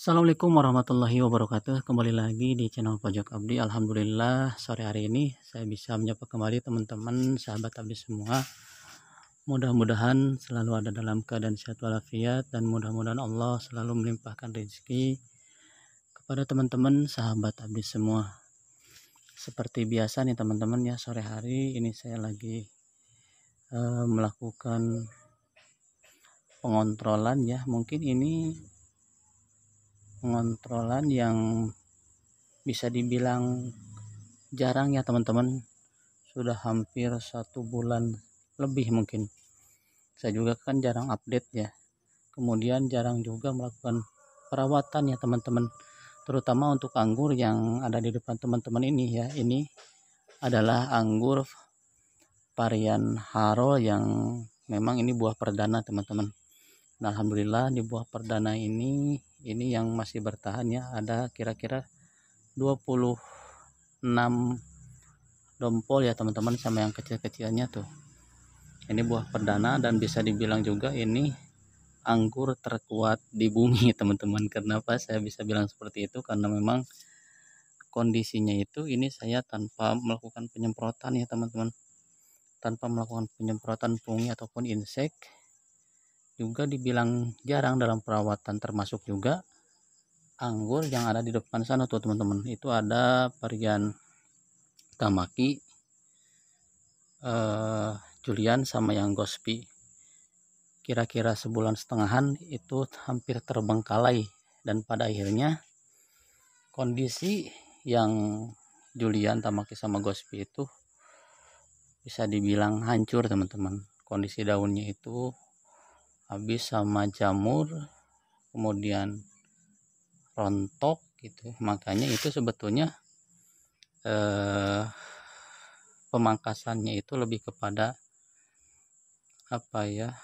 Assalamualaikum warahmatullahi wabarakatuh. Kembali lagi di channel Pojok Abdi. Alhamdulillah sore hari ini saya bisa menyapa kembali teman-teman sahabat Abdi semua. Mudah-mudahan selalu ada dalam keadaan sehat walafiat dan mudah-mudahan Allah selalu melimpahkan rezeki kepada teman-teman sahabat Abdi semua. Seperti biasa nih teman-teman ya, sore hari ini saya lagi melakukan pengontrolan ya. Mungkin ini pengontrolan yang bisa dibilang jarang ya teman-teman, sudah hampir 1 bulan lebih mungkin. Saya juga kan jarang update ya, kemudian jarang juga melakukan perawatan ya teman-teman, terutama untuk anggur yang ada di depan teman-teman ini ya. Ini adalah anggur varian Haro yang memang ini buah perdana teman-teman. Nah, alhamdulillah di buah perdana ini yang masih bertahan ya, ada kira-kira 26 dompol ya teman-teman, sama yang kecil-kecilnya tuh. Ini buah perdana dan bisa dibilang juga ini anggur terkuat di bumi teman-teman. Kenapa saya bisa bilang seperti itu? Karena memang kondisinya itu ini saya tanpa melakukan penyemprotan ya teman-teman, tanpa melakukan penyemprotan fungi ataupun insek. Juga dibilang jarang dalam perawatan, termasuk juga anggur yang ada di depan sana tuh teman-teman. Itu ada varian Tamaki, Julian sama yang Gospi. Kira-kira sebulan setengahan itu hampir terbengkalai, dan pada akhirnya kondisi yang Julian, Tamaki sama Gospi itu bisa dibilang hancur teman-teman. Kondisi daunnya itu habis sama jamur, kemudian rontok gitu. Makanya itu sebetulnya pemangkasannya itu lebih kepada apa ya,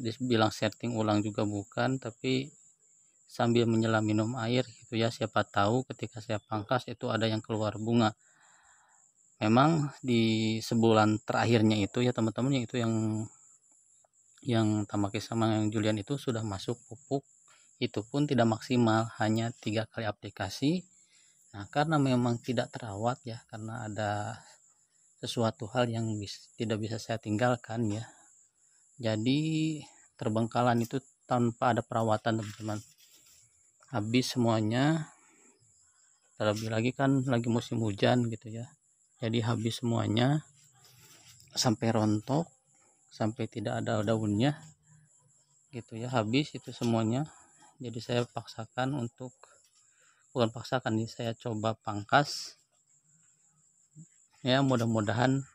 dibilang setting ulang juga bukan, tapi sambil menyelam minum air gitu ya. Siapa tahu ketika saya pangkas itu ada yang keluar bunga. Memang di sebulan terakhirnya itu ya teman-teman, itu yang Tamaki sama yang Julian itu sudah masuk pupuk, itu pun tidak maksimal, hanya 3 kali aplikasi. Nah, karena memang tidak terawat ya, karena ada sesuatu hal yang tidak bisa saya tinggalkan ya, jadi terbengkalan itu tanpa ada perawatan teman-teman, habis semuanya. Terlebih lagi kan lagi musim hujan gitu ya, jadi habis semuanya, sampai rontok, sampai tidak ada daunnya gitu ya, habis itu semuanya. Jadi saya paksakan untuk, bukan paksakan nih, saya coba pangkas ya, mudah-mudahan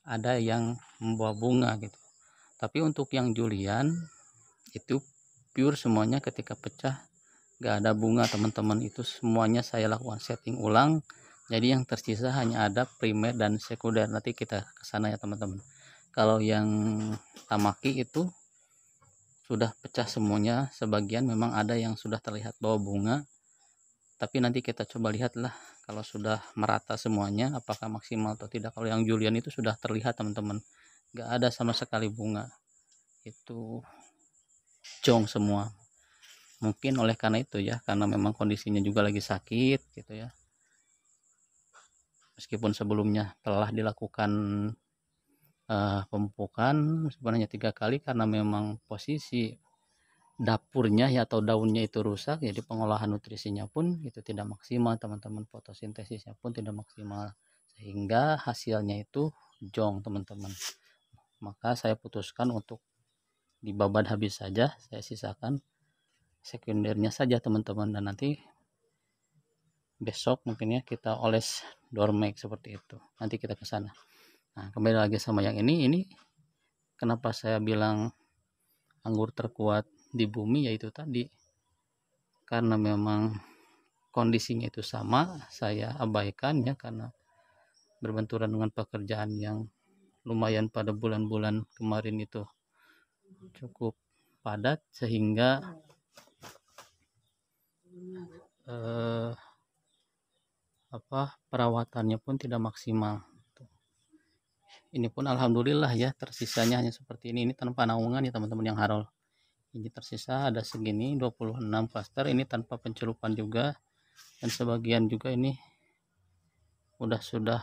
ada yang membawa bunga gitu. Tapi untuk yang Julian itu pure semuanya, ketika pecah gak ada bunga teman-teman. Itu semuanya saya lakukan setting ulang, jadi yang tersisa hanya ada primer dan sekunder. Nanti kita ke sana ya teman-teman. Kalau yang Tamaki itu sudah pecah semuanya, sebagian memang ada yang sudah terlihat bawa bunga, tapi nanti kita coba lihatlah kalau sudah merata semuanya apakah maksimal atau tidak. Kalau yang Julian itu sudah terlihat teman-teman, gak ada sama sekali bunga, itu jong semua. Mungkin oleh karena itu ya, karena memang kondisinya juga lagi sakit gitu ya, meskipun sebelumnya telah dilakukan pemupukan sebenarnya 3 kali, karena memang posisi dapurnya ya atau daunnya itu rusak, jadi pengolahan nutrisinya pun itu tidak maksimal teman-teman, fotosintesisnya pun tidak maksimal, sehingga hasilnya itu jong teman-teman. Maka saya putuskan untuk dibabat habis saja, saya sisakan sekundernya saja teman-teman, dan nanti besok mungkin ya kita oles Dormek seperti itu, nanti kita ke sana. Nah, kembali lagi sama yang ini kenapa saya bilang anggur terkuat di bumi, yaitu tadi karena memang kondisinya itu sama, saya abaikan ya, karena berbenturan dengan pekerjaan yang lumayan pada bulan-bulan kemarin itu cukup padat, sehingga perawatannya pun tidak maksimal. Ini pun alhamdulillah ya, tersisanya hanya seperti ini tanpa naungan ya teman-teman yang Harol. Ini tersisa ada segini 26 klaster, ini tanpa pencelupan juga, dan sebagian juga ini sudah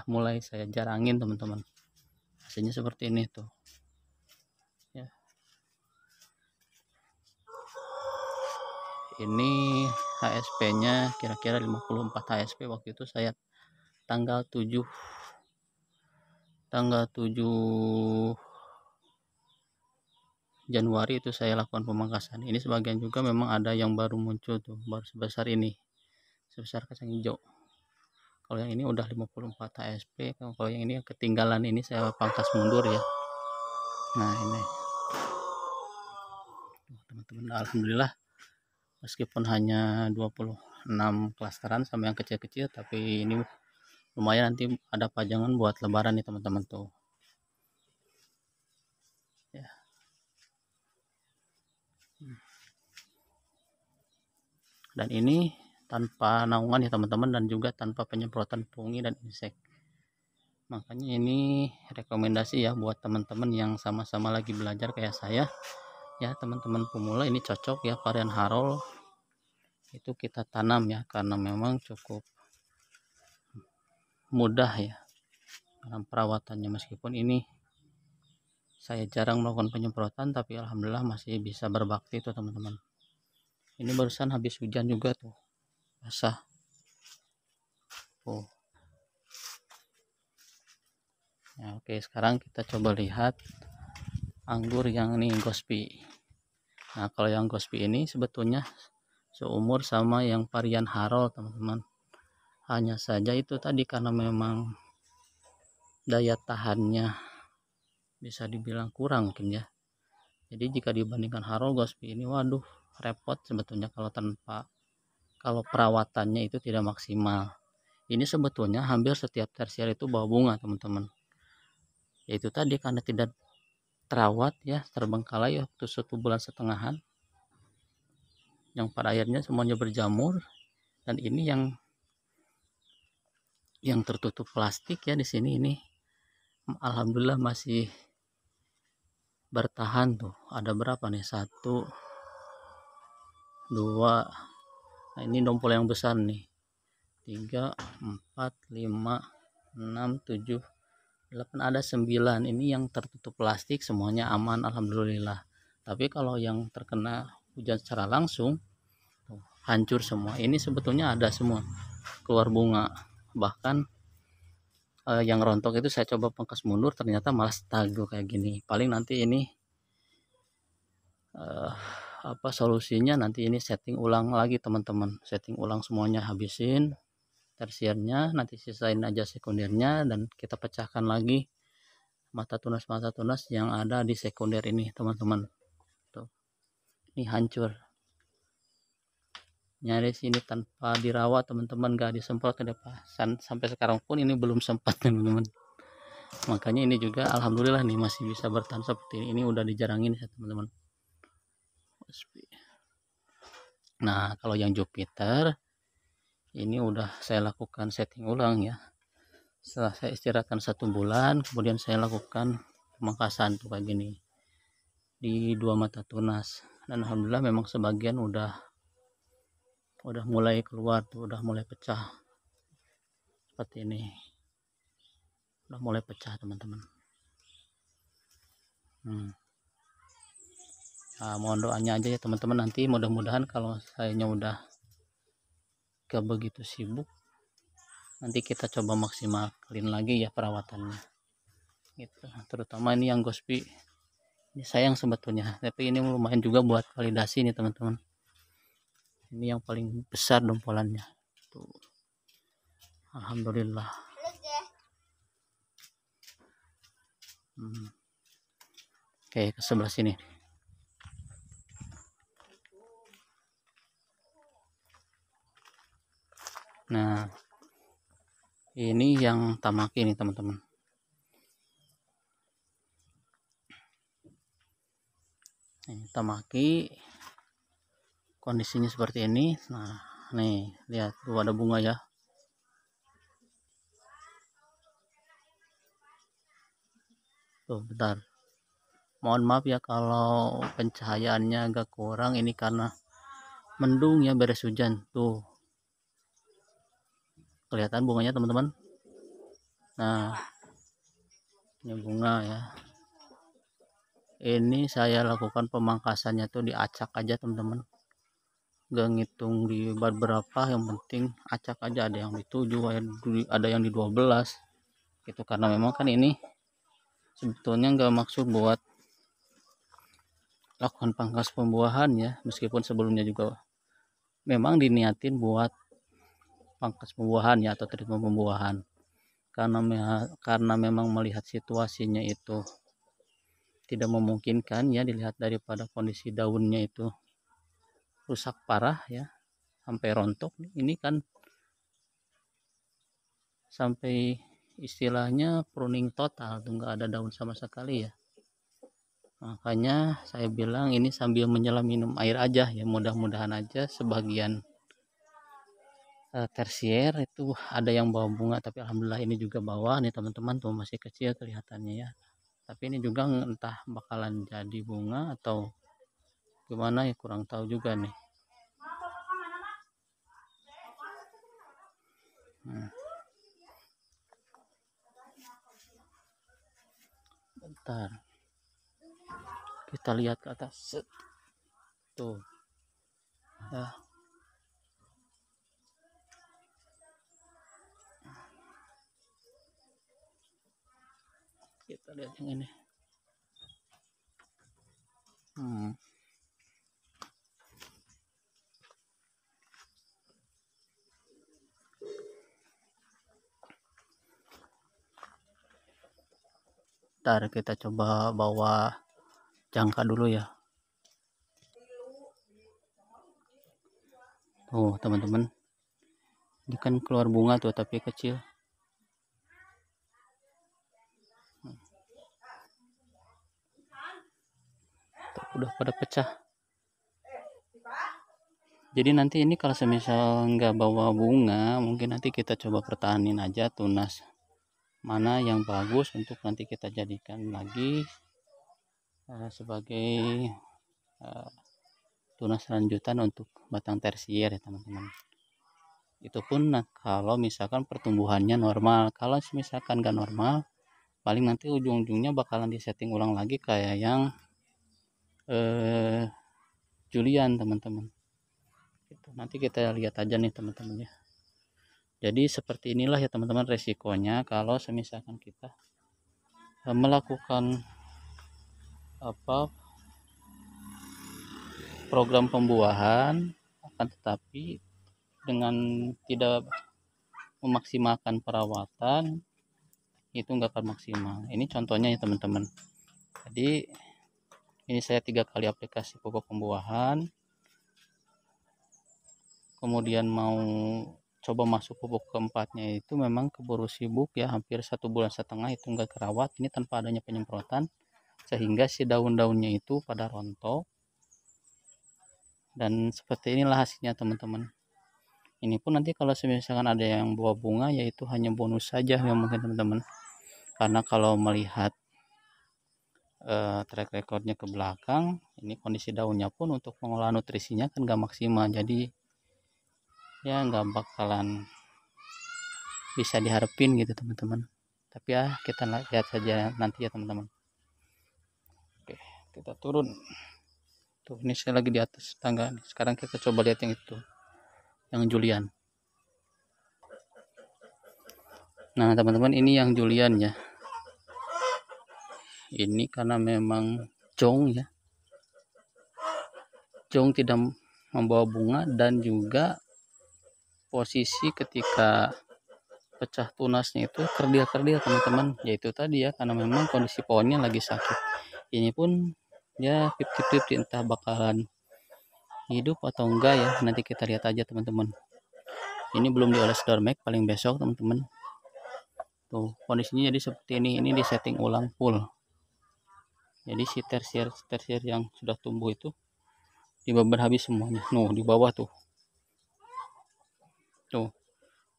mulai saya jarangin teman-teman. Hasilnya seperti ini tuh ya. Ini HSP nya kira-kira 54 HSP. Waktu itu saya tanggal 7 Januari itu saya lakukan pemangkasan. Ini sebagian juga memang ada yang baru muncul tuh, baru sebesar ini, sebesar kacang hijau. Kalau yang ini udah 54 HSP, kalau yang ini ketinggalan, ini saya pangkas mundur ya. Nah ini teman-teman, alhamdulillah meskipun hanya 26 klasteran sama yang kecil-kecil, tapi ini lumayan, nanti ada pajangan buat lebaran nih teman-teman tuh ya. Dan ini tanpa naungan ya teman-teman, dan juga tanpa penyemprotan fungi dan insek. Makanya ini rekomendasi ya buat teman-teman yang sama-sama lagi belajar kayak saya ya, teman-teman pemula, ini cocok ya varian Harol itu kita tanam ya, karena memang cukup mudah ya dalam perawatannya. Meskipun ini saya jarang melakukan penyemprotan, tapi alhamdulillah masih bisa berbakti tuh teman-teman. Ini barusan habis hujan juga tuh, basah. Oh. Ya, oke, sekarang kita coba lihat anggur yang ini Gospi. Nah, kalau yang Gospi ini sebetulnya seumur sama yang varian Harol teman-teman. Hanya saja itu tadi karena memang daya tahannya bisa dibilang kurang mungkin ya. Jadi jika dibandingkan Harol, Gospi ini waduh repot sebetulnya kalau perawatannya itu tidak maksimal. Ini sebetulnya hampir setiap tersier itu bawa bunga teman-teman. Yaitu tadi karena tidak terawat ya, terbengkalai waktu 1,5 bulan, yang pada akhirnya semuanya berjamur. Dan ini yang tertutup plastik ya di sini, ini alhamdulillah masih bertahan tuh. Ada berapa nih, 1, 2, nah ini dompol yang besar nih, 3, 4, 5, 6, 7, 8, ada 9. Ini yang tertutup plastik semuanya aman alhamdulillah. Tapi kalau yang terkena hujan secara langsung tuh, hancur semua. Ini sebetulnya ada semua keluar bunga, bahkan yang rontok itu saya coba pangkas mundur, ternyata malah stabil kayak gini. Paling nanti ini solusinya, nanti ini setting ulang lagi teman-teman, setting ulang semuanya, habisin tersiernya, nanti sisain aja sekundernya, dan kita pecahkan lagi mata tunas yang ada di sekunder ini teman-teman. Tuh, ini hancur nyaris ini tanpa dirawat teman-teman, gak disemprot ke depan. Sampai sekarang pun ini belum sempat teman-teman. Makanya ini juga alhamdulillah nih masih bisa bertahan seperti ini. Ini udah dijarangin ya teman-teman. Nah, kalau yang Jupiter ini udah saya lakukan setting ulang ya. Setelah saya istirahatkan 1 bulan, kemudian saya lakukan pemangkasan tuh kayak gini di 2 mata tunas. Dan alhamdulillah memang sebagian udah mulai keluar tuh, udah mulai pecah seperti ini. Udah mulai pecah teman-teman. Nah, mohon doanya aja ya teman-teman, nanti mudah-mudahan kalau sayanya udah gak begitu sibuk, nanti kita coba maksimalin lagi ya perawatannya gitu. Terutama ini yang Gospi, ini sayang sebetulnya, tapi ini lumayan juga buat validasi nih teman-teman. Ini yang paling besar dompolannya tuh, alhamdulillah. Oke, ke sebelah sini. Nah, ini yang Tamaki nih teman-teman. Ini Tamaki kondisinya seperti ini. Nah, nih lihat tuh ada bunga ya. Tuh bentar. Mohon maaf ya kalau pencahayaannya agak kurang, ini karena mendung ya, beres hujan. Tuh kelihatan bunganya teman-teman. Nah, ini bunga ya. Ini saya lakukan pemangkasannya tuh diacak aja teman-teman, gak ngitung di berapa, yang penting acak aja. Ada yang di 7, ada yang di 12 gitu, karena memang kan ini sebetulnya nggak maksud buat lakukan pangkas pembuahan ya, meskipun sebelumnya juga memang diniatin buat pangkas pembuahan ya, atau treatment pembuahan, karena memang melihat situasinya itu tidak memungkinkan ya, dilihat daripada kondisi daunnya itu rusak parah ya, sampai rontok. Ini kan sampai istilahnya pruning total tuh, nggak ada daun sama sekali ya. Makanya saya bilang ini sambil menyelam minum air aja ya, mudah-mudahan aja sebagian tersier itu ada yang bawa bunga. Tapi alhamdulillah ini juga bawa nih teman-teman, tuh masih kecil kelihatannya ya. Tapi ini juga entah bakalan jadi bunga atau gimana ya, kurang tahu juga nih. Bentar, kita lihat ke atas. Tuh ya, kita lihat yang ini. Ntar kita coba bawa jangka dulu ya. Tuh teman-teman, ini kan keluar bunga tuh tapi kecil. Tuh, udah pada pecah. Jadi nanti ini kalau semisal nggak bawa bunga, mungkin nanti kita coba pertahanin aja tunas mana yang bagus untuk nanti kita jadikan lagi sebagai tunas lanjutan untuk batang tersier ya teman-teman. Itu pun kalau misalkan pertumbuhannya normal. Kalau misalkan nggak normal, paling nanti ujung-ujungnya bakalan disetting ulang lagi kayak yang Julian teman-teman. Nanti kita lihat aja nih teman-teman ya. Jadi seperti inilah ya teman-teman resikonya kalau misalkan kita melakukan program pembuahan, akan tetapi dengan tidak memaksimalkan perawatan, itu nggak akan maksimal. Ini contohnya ya teman-teman. Jadi ini saya 3 kali aplikasi pupuk pembuahan, kemudian mau coba masuk pupuk keempatnya itu memang keburu sibuk ya, hampir 1,5 bulan itu nggak kerawat ini tanpa adanya penyemprotan, sehingga si daun-daunnya itu pada rontok. Dan seperti inilah hasilnya teman-teman. Ini pun nanti kalau misalkan ada yang buah bunga, yaitu hanya bonus saja ya mungkin teman-teman, karena kalau melihat track recordnya ke belakang, ini kondisi daunnya pun untuk mengolah nutrisinya kan gak maksimal, jadi ya nggak bakalan bisa diharapin gitu teman-teman. Tapi ya kita lihat saja nanti ya teman-teman. Oke, kita turun. Tuh ini saya lagi di atas tangga nih. Sekarang kita coba lihat yang itu, yang Julian. Nah teman-teman, ini yang Julian ya. Ini karena memang jong ya, jong tidak membawa bunga, dan juga posisi ketika pecah tunasnya itu kerdil-kerdil teman-teman, yaitu tadi ya, karena memang kondisi pohonnya lagi sakit. Ini pun ya 50-50, entah bakalan hidup atau enggak ya, nanti kita lihat aja teman-teman. Ini belum dioles Dormek, paling besok teman-teman. Tuh kondisinya jadi seperti ini disetting ulang full. Jadi si tersier yang sudah tumbuh itu dibabar habis semuanya. Di bawah tuh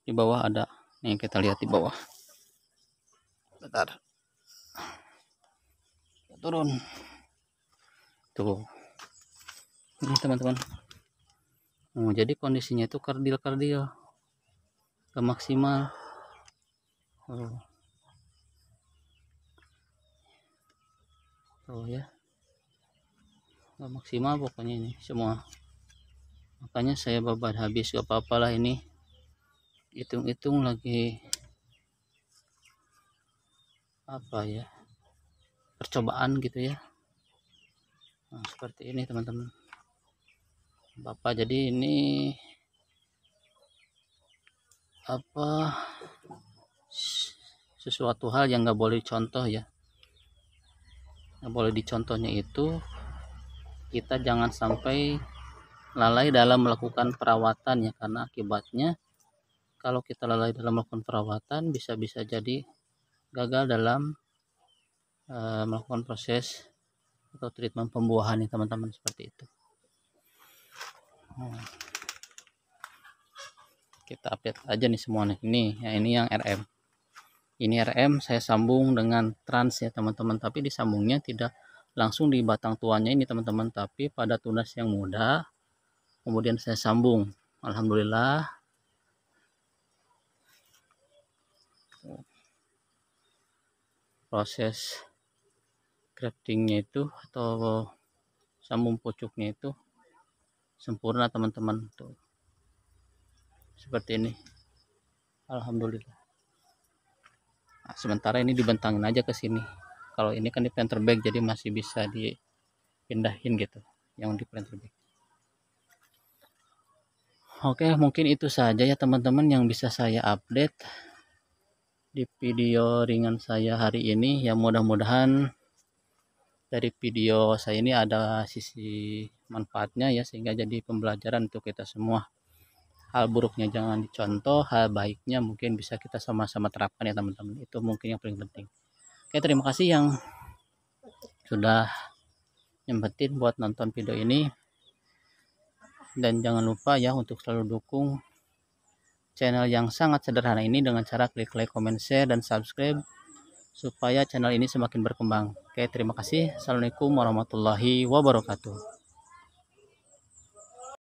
di bawah ada nih, kita lihat di bawah. Bentar, turun. tuh ini teman-teman. Jadi kondisinya itu kerdil-kerdil, ke maksimal. Tuh ya, nggak maksimal pokoknya ini semua. Makanya saya babat habis, gak apa-apa lah, ini hitung-hitung lagi apa ya, percobaan gitu ya. Nah, seperti ini teman-teman. Bapak jadi ini apa, sesuatu hal yang nggak boleh contoh ya, nggak boleh dicontohnya itu kita jangan sampai lalai dalam melakukan perawatan ya, karena akibatnya kalau kita lalai dalam melakukan perawatan bisa-bisa jadi gagal dalam melakukan proses atau treatment pembuahan nih teman-teman, seperti itu. Kita update aja nih semua nih. Ini yang RM. Ini RM saya sambung dengan trans ya teman-teman, tapi disambungnya tidak langsung di batang tuanya ini teman-teman, tapi pada tunas yang muda. Kemudian saya sambung. Alhamdulillah. Proses graftingnya itu atau sambung pucuknya itu sempurna teman-teman, tuh seperti ini. Alhamdulillah. Nah, sementara ini dibentangin aja ke sini. Kalau ini kan di planter bag jadi masih bisa dipindahin gitu yang di planter bag. Oke, mungkin itu saja ya teman-teman yang bisa saya update di video ringan saya hari ini. Ya mudah-mudahan dari video saya ini ada sisi manfaatnya ya, sehingga jadi pembelajaran untuk kita semua. Hal buruknya jangan dicontoh, hal baiknya mungkin bisa kita sama-sama terapkan ya teman-teman. Itu mungkin yang paling penting. Oke, terima kasih yang sudah nyempetin buat nonton video ini. Dan jangan lupa ya untuk selalu dukung channel yang sangat sederhana ini dengan cara klik like, comment, share, dan subscribe supaya channel ini semakin berkembang. Oke, terima kasih. Assalamualaikum warahmatullahi wabarakatuh.